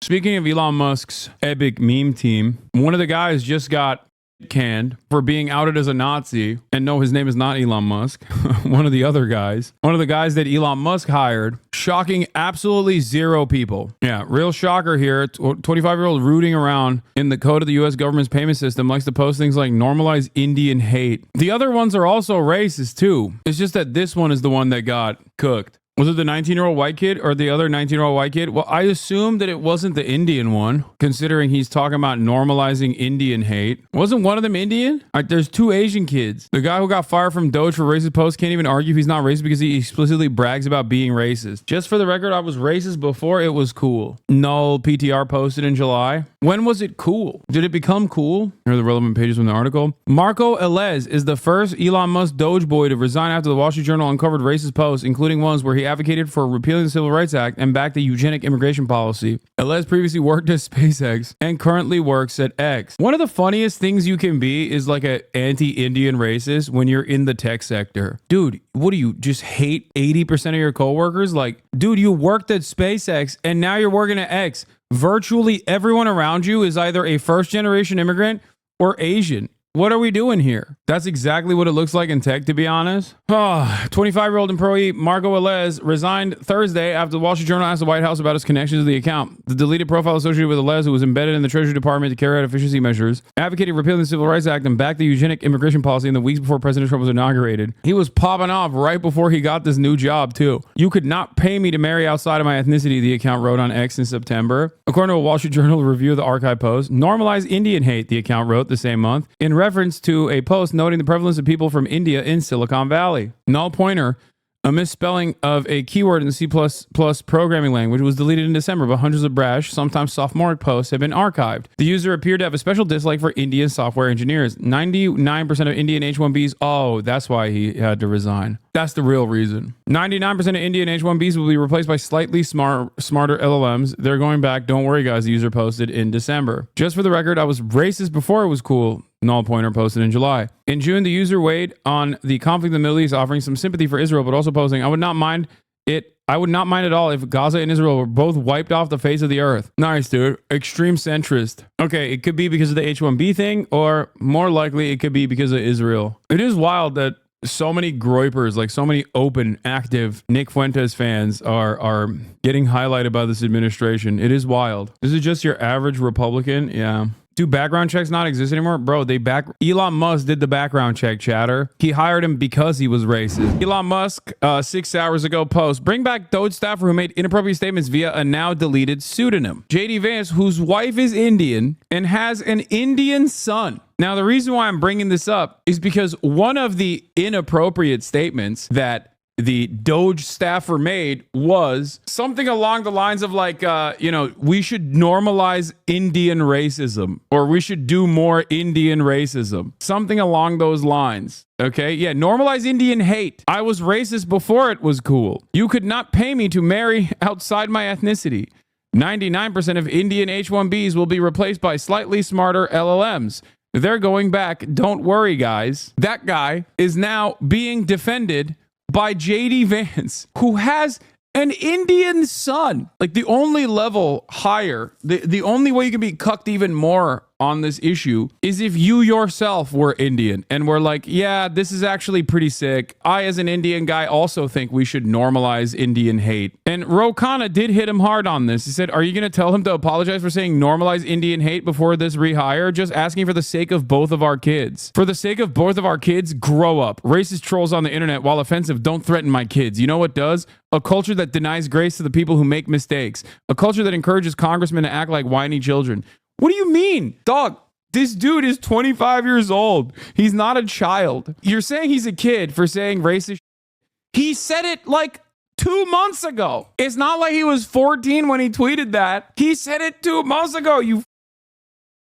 Speaking of Elon Musk's epic meme team, one of the guys just got canned for being outed as a Nazi. And no, his name is not Elon Musk. One of the guys that Elon Musk hired, shocking absolutely zero people. Yeah, real shocker here. 25-year-old rooting around in the code of the US government's payment system, likes to post things like normalize Indian hate. The other ones are also racist too. It's just that this one is the one that got cooked. Was it the 19-year-old white kid or the other 19-year-old white kid? Well, I assumed that it wasn't the Indian one, considering he's talking about normalizing Indian hate. Wasn't one of them Indian? There's two Asian kids. The guy who got fired from Doge for racist posts can't even argue he's not racist because he explicitly brags about being racist. Just for the record, I was racist before it was cool. Null PTR posted in July. When was it cool? Did it become cool? Here are the relevant pages from the article. Marco Elez is the first Elon Musk Doge boy to resign after the Wall Street Journal uncovered racist posts, including ones where he advocated for repealing the Civil Rights Act and backed the eugenic immigration policy. Elez previously worked at SpaceX and currently works at X. One of the funniest things you can be is like an anti-Indian racist when you're in the tech sector. Dude, what do you just hate 80% of your coworkers? Like, dude, you worked at SpaceX and now you're working at X. Virtually everyone around you is either a first-generation immigrant or Asian. What are we doing here? That's exactly what it looks like in tech, to be honest. 25-year-old employee Marco Elez resigned Thursday after the Wall Street Journal asked the White House about his connections to the account. The deleted profile associated with Elez, who was embedded in the Treasury Department to carry out efficiency measures, advocated repealing the Civil Rights Act and backed the eugenic immigration policy in the weeks before President Trump was inaugurated. He was popping off right before he got this new job, too. You could not pay me to marry outside of my ethnicity, the account wrote on X in September. According to a Wall Street Journal review of the archive post, normalize Indian hate, the account wrote the same month, in reference to a post noting the prevalence of people from India in Silicon Valley. Null pointer, a misspelling of a keyword in the C++ programming language, was deleted in December, but hundreds of brash, sometimes sophomoric posts have been archived. The user appeared to have a special dislike for Indian software engineers. 99% of Indian H-1Bs, oh, that's why he had to resign. That's the real reason. 99% of Indian H-1Bs will be replaced by slightly smarter LLMs. They're going back. Don't worry, guys. The user posted in December. Just for the record, I was racist before it was cool. Null pointer posted in July. In June, the user weighed on the conflict in the Middle East, offering some sympathy for Israel, but also posting, I would not mind at all if Gaza and Israel were both wiped off the face of the earth. Nice, dude. Extreme centrist. Okay, it could be because of the H-1B thing, or more likely it could be because of Israel. It is wild that so many groypers, like so many open, active Nick Fuentes fans are getting highlighted by this administration. It is wild. This is just your average Republican. Yeah. Do background checks not exist anymore? Bro, Elon Musk did the background check, chatter. He hired him because he was racist. Elon Musk, 6 hours ago, post, bring back Doge staffer who made inappropriate statements via a now deleted pseudonym. JD Vance, whose wife is Indian and has an Indian son. Now, the reason why I'm bringing this up is because one of the inappropriate statements that the Doge staffer made was something along the lines of like, we should normalize Indian racism, or we should do more Indian racism. Something along those lines. Okay. Yeah. Normalize Indian hate. I was racist before it was cool. You could not pay me to marry outside my ethnicity. 99% of Indian H-1Bs will be replaced by slightly smarter LLMs. They're going back. Don't worry, guys. That guy is now being defended by JD Vance, who has an Indian son. Like, the only level higher, the only way you can be cucked even more on this issue is if you yourself were Indian and were like, yeah, this is actually pretty sick. I, as an Indian guy, also think we should normalize Indian hate. And Rokana did hit him hard on this. He said, are you going to tell him to apologize for saying normalize Indian hate before this rehire? Just asking for the sake of both of our kids. For the sake of both of our kids, grow up. Racist trolls on the internet, while offensive, don't threaten my kids. You know what does? A culture that denies grace to the people who make mistakes. A culture that encourages congressmen to act like whiny children. What do you mean? Dog, this dude is 25 years old. He's not a child. You're saying he's a kid for saying racist. He said it like 2 months ago. It's not like he was 14 when he tweeted that. He said it 2 months ago.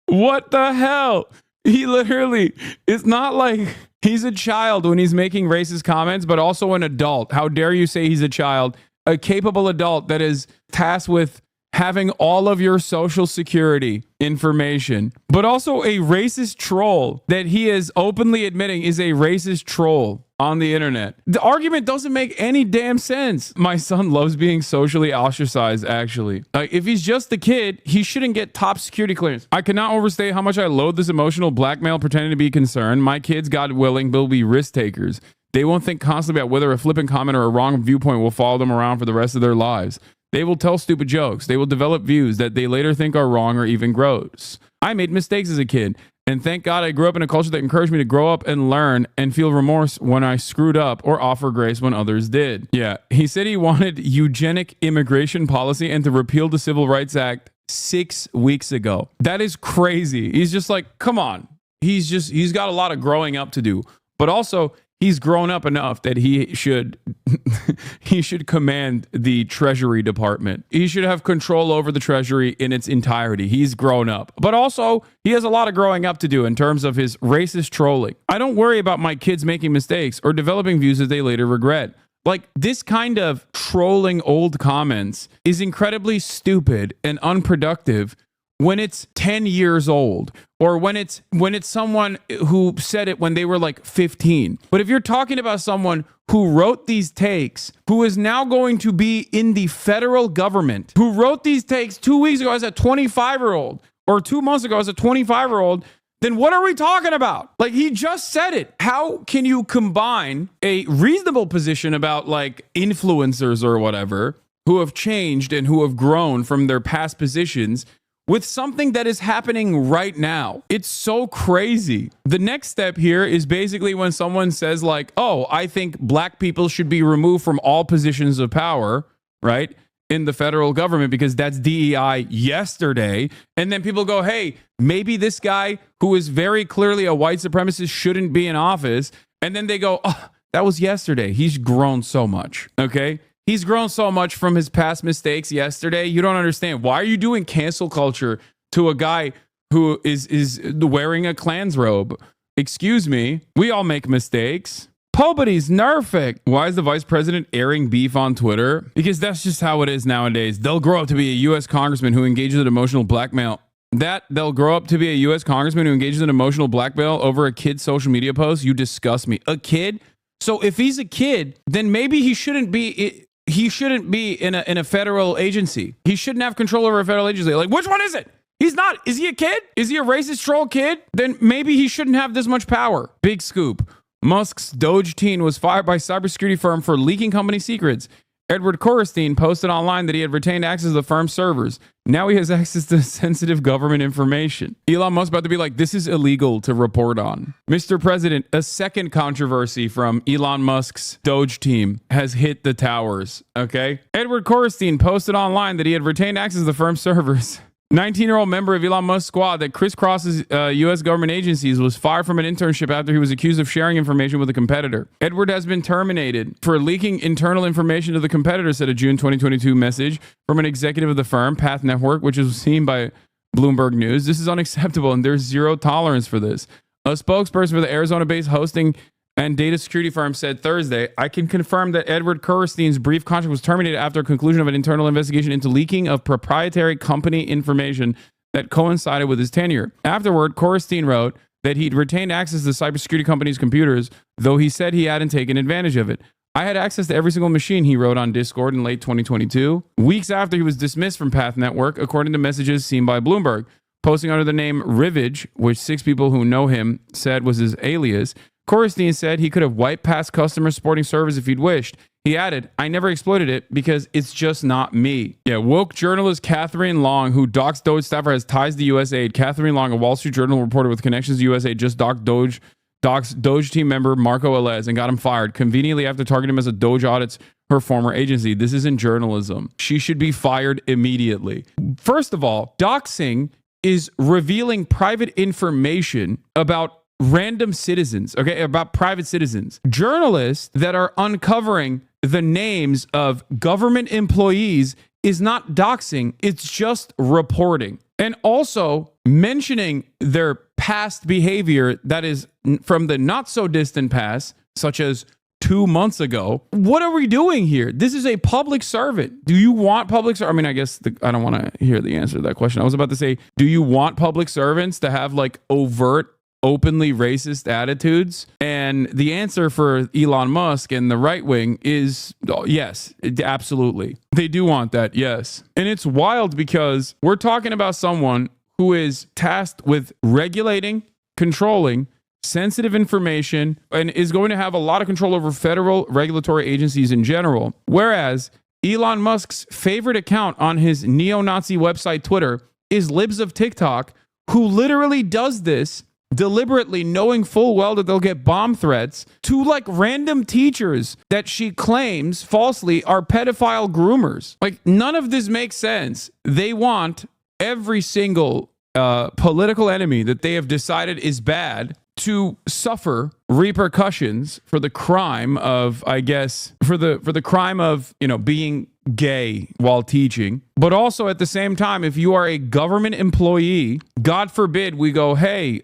What the hell? He literally, it's not like he's a child when he's making racist comments, but also an adult. How dare you say he's a child? A capable adult that is tasked with having all of your social security information, but also a racist troll that he is openly admitting is a racist troll on the internet. The argument doesn't make any damn sense. My son loves being socially ostracized, actually. If he's just a kid, he shouldn't get top security clearance. I cannot overstate how much I loathe this emotional blackmail pretending to be concerned. My kids, God willing, will be risk takers. They won't think constantly about whether a flippant comment or a wrong viewpoint will follow them around for the rest of their lives. They will tell stupid jokes. They will develop views that they later think are wrong or even gross. I made mistakes as a kid, and thank God I grew up in a culture that encouraged me to grow up and learn and feel remorse when I screwed up or offer grace when others did. Yeah, he said he wanted eugenic immigration policy and to repeal the Civil Rights Act 6 weeks ago. That is crazy. He's just like, come on. He's got a lot of growing up to do, but also he's grown up enough that he should command the Treasury Department. He should have control over the Treasury in its entirety. He's grown up. But also, he has a lot of growing up to do in terms of his racist trolling. I don't worry about my kids making mistakes or developing views that they later regret. Like, this kind of trolling old comments is incredibly stupid and unproductive when it's 10 years old, or when it's someone who said it when they were like 15. But if you're talking about someone who wrote these takes, who is now going to be in the federal government, who wrote these takes 2 weeks ago as a 25-year-old, or 2 months ago as a 25-year-old, then what are we talking about? Like, he just said it. How can you combine a reasonable position about like influencers or whatever who have changed and who have grown from their past positions with something that is happening right now? It's so crazy. The next step here is basically when someone says like, oh, I think black people should be removed from all positions of power, right, in the federal government because that's DEI yesterday. And then people go, hey, maybe this guy who is very clearly a white supremacist shouldn't be in office. And then they go, oh, that was yesterday. He's grown so much. Okay. He's grown so much from his past mistakes yesterday. You don't understand. Why are you doing cancel culture to a guy who is wearing a Klan's robe? Excuse me. We all make mistakes. Nobody's nerfing. Why is the vice president airing beef on Twitter? Because that's just how it is nowadays. They'll grow up to be a U.S. congressman who engages in emotional blackmail. They'll grow up to be a U.S. congressman who engages in emotional blackmail over a kid's social media post. You disgust me. A kid? So if he's a kid, then maybe he shouldn't be in a federal agency. He shouldn't have control over a federal agency. Like, which one is it? He's not. Is he a kid? Is he a racist troll kid? Then maybe he shouldn't have this much power. Big scoop. Musk's Doge team was fired by cybersecurity firm for leaking company secrets. Edward Korestein posted online that he had retained access to the firm's servers. Now he has access to sensitive government information. Elon Musk about to be like, this is illegal to report on. Mr. President, a second controversy from Elon Musk's Doge team has hit the towers, okay? Edward Korestein posted online that he had retained access to the firm's servers. 19-year-old member of Elon Musk's squad that crisscrosses U.S. government agencies was fired from an internship after he was accused of sharing information with a competitor. Edward has been terminated for leaking internal information to the competitor, said a June 2022 message from an executive of the firm, Path Network, which was seen by Bloomberg News. This is unacceptable, and there's zero tolerance for this. A spokesperson for the Arizona-based hosting and data security firm said Thursday, I can confirm that Edward Korestein's brief contract was terminated after a conclusion of an internal investigation into leaking of proprietary company information that coincided with his tenure. Afterward, Korestein wrote that he'd retained access to the cybersecurity company's computers, though he said he hadn't taken advantage of it. I had access to every single machine, he wrote on Discord in late 2022, weeks after he was dismissed from Path Network, according to messages seen by Bloomberg. Posting under the name Rivage, which 6 people who know him said was his alias, Korestein said he could have wiped past customer supporting servers if he'd wished. He added, I never exploited it because it's just not me. Yeah, woke journalist Catherine Long, who doxed Doge staffer, has ties to USAID. Catherine Long, a Wall Street Journal reporter with connections to USAID, just doxed Doge team member Marco Alez and got him fired, conveniently after targeting him as a Doge audits her former agency. This isn't journalism. She should be fired immediately. First of all, doxing is revealing private information about random citizens, okay, about private citizens. Journalists that are uncovering the names of government employees is not doxing, it's just reporting. And also mentioning their past behavior that is from the not so distant past, such as 2 months ago. What are we doing here? This is a public servant. Do you want public servants? I mean, I guess I don't want to hear the answer to that question. I was about to say, do you want public servants to have like overt openly racist attitudes? And the answer for Elon Musk and the right wing is yes, absolutely. They do want that, yes. And it's wild because we're talking about someone who is tasked with regulating, controlling sensitive information, and is going to have a lot of control over federal regulatory agencies in general. Whereas Elon Musk's favorite account on his neo-Nazi website, Twitter, is Libs of TikTok, who literally does this deliberately, knowing full well that they'll get bomb threats to like random teachers that she claims falsely are pedophile groomers. Like, none of this makes sense. They want every single political enemy that they have decided is bad to suffer repercussions for the crime of, I guess, for the crime of, being gay while teaching. But also at the same time, if you are a government employee, God forbid we go, hey,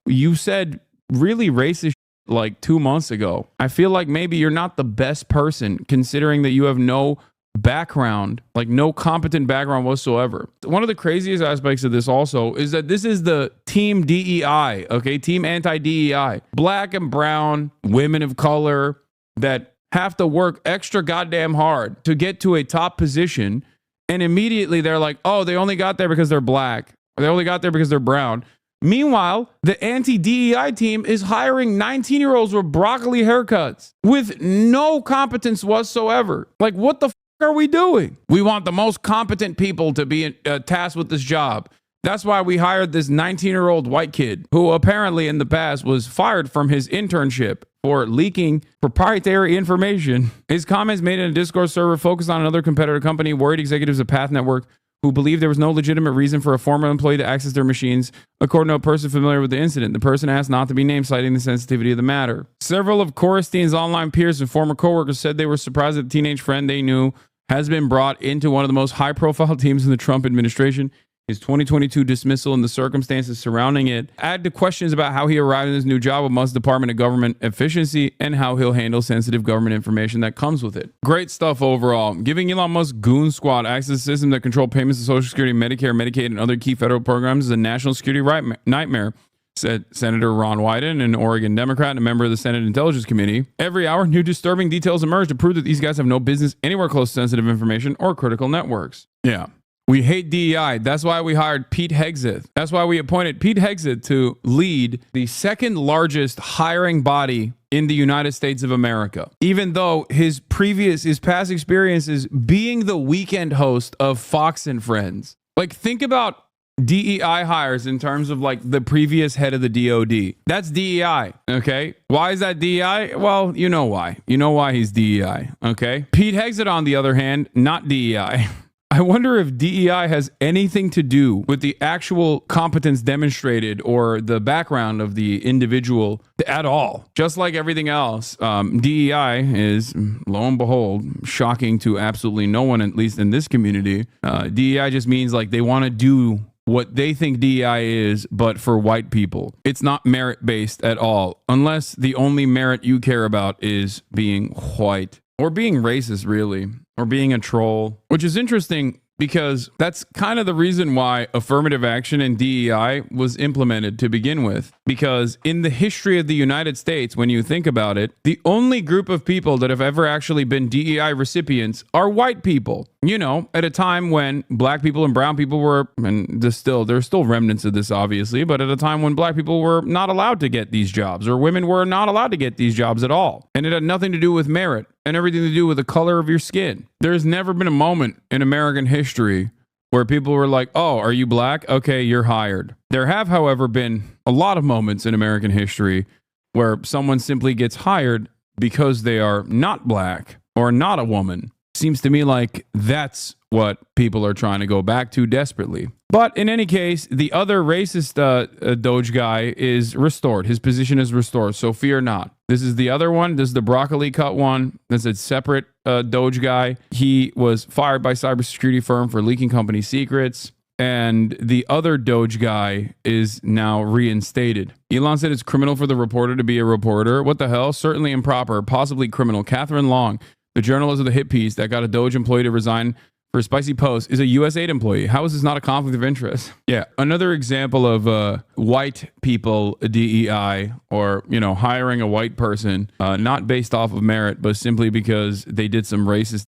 you said really racist like 2 months ago. I feel like maybe you're not the best person, considering that you have no background, like no competent background whatsoever. One of the craziest aspects of this also is that this is the team DEI, okay? Team anti-DEI. Black and brown women of color that have to work extra goddamn hard to get to a top position, and immediately they're like, oh, they only got there because they're black. Or they only got there because they're brown. Meanwhile, the anti-DEI team is hiring 19-year-olds with broccoli haircuts with no competence whatsoever. Like, what the f*** are we doing? We want the most competent people to be tasked with this job. That's why we hired this 19-year-old white kid who apparently in the past was fired from his internship for leaking proprietary information. His comments made in a Discord server focused on another competitor company worried executives of Path Network who believed there was no legitimate reason for a former employee to access their machines, according to a person familiar with the incident. The person asked not to be named, citing the sensitivity of the matter. Several of Korstein's online peers and former coworkers said they were surprised that the teenage friend they knew has been brought into one of the most high-profile teams in the Trump administration. His 2022 dismissal and the circumstances surrounding it add to questions about how he arrived in his new job with Musk's Department of Government Efficiency and how he'll handle sensitive government information that comes with it. Great stuff overall. Giving Elon Musk's goon squad access to systems that control payments to Social Security, Medicare, Medicaid, and other key federal programs is a national security nightmare, said Senator Ron Wyden, an Oregon Democrat and a member of the Senate Intelligence Committee. Every hour, new disturbing details emerge to prove that these guys have no business anywhere close to sensitive information or critical networks. Yeah. We hate DEI. That's why we hired Pete Hegseth. That's why we appointed Pete Hegseth to lead the second largest hiring body in the United States of America. Even though his past experience is being the weekend host of Fox and Friends. Like, think about DEI hires in terms of like the previous head of the DOD. That's DEI, okay? Why is that DEI? Well, you know why. You know why he's DEI, okay? Pete Hegseth, on the other hand, not DEI. I wonder if DEI has anything to do with the actual competence demonstrated or the background of the individual at all. Just like everything else, DEI is, lo and behold, shocking to absolutely no one, at least in this community. DEI just means like they want to do what they think DEI is, but for white people. It's not merit-based at all, unless the only merit you care about is being white. Or being racist, really. Or being a troll. Which is interesting because that's kind of the reason why affirmative action and DEI was implemented to begin with. Because in the history of the United States, when you think about it, the only group of people that have ever actually been DEI recipients are white people. You know, at a time when black people and brown people were, and there's still remnants of this, obviously, but at a time when black people were not allowed to get these jobs, or women were not allowed to get these jobs at all. And it had nothing to do with merit and everything to do with the color of your skin. There's never been a moment in American history where people were like, oh, are you black? Okay, you're hired. There have, however, been a lot of moments in American history where someone simply gets hired because they are not black or not a woman. Seems to me like that's what people are trying to go back to desperately. But in any case, the other racist Doge guy is restored. His position is restored, so fear not. This is the other one. This is the broccoli cut one. That's a separate Doge guy. He was fired by a cybersecurity firm for leaking company secrets. And the other Doge guy is now reinstated. Elon said it's criminal for the reporter to be a reporter. What the hell? Certainly improper, possibly criminal. Catherine Long, the journalist of the hit piece that got a Doge employee to resign for Spicy Post is a USAID employee. How is this not a conflict of interest? Yeah. Another example of white people DEI, or, hiring a white person, not based off of merit, but simply because they did some racist,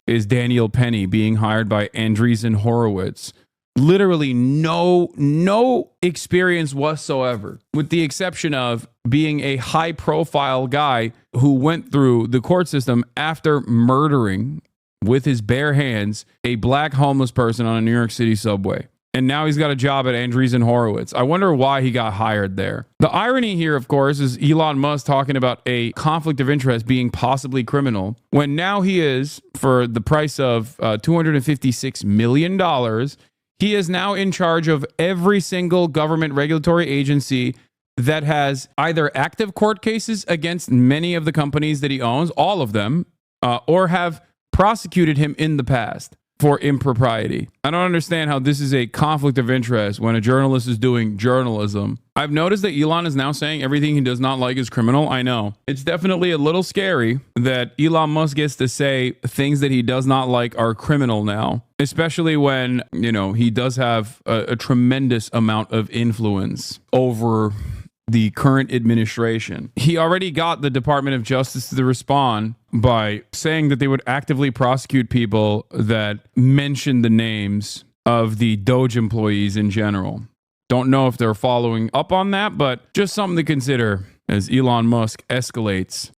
is Daniel Penny being hired by Andreessen Horowitz. Literally no experience whatsoever, with the exception of being a high profile guy who went through the court system after murdering with his bare hands a black homeless person on a New York City subway. And now he's got a job at Andreessen Horowitz. I wonder why he got hired there. The irony here, of course, is Elon Musk talking about a conflict of interest being possibly criminal, when now he is, for the price of $256 million, he is now in charge of every single government regulatory agency that has either active court cases against many of the companies that he owns, all of them, or have prosecuted him in the past for impropriety. I don't understand how this is a conflict of interest when a journalist is doing journalism. I've noticed that Elon is now saying everything he does not like is criminal. I know. It's definitely a little scary that Elon Musk gets to say things that he does not like are criminal now, especially when, he does have a tremendous amount of influence over the current administration. He already got the Department of Justice to respond by saying that they would actively prosecute people that mention the names of the Doge employees in general. Don't know if they're following up on that, but just something to consider as Elon Musk escalates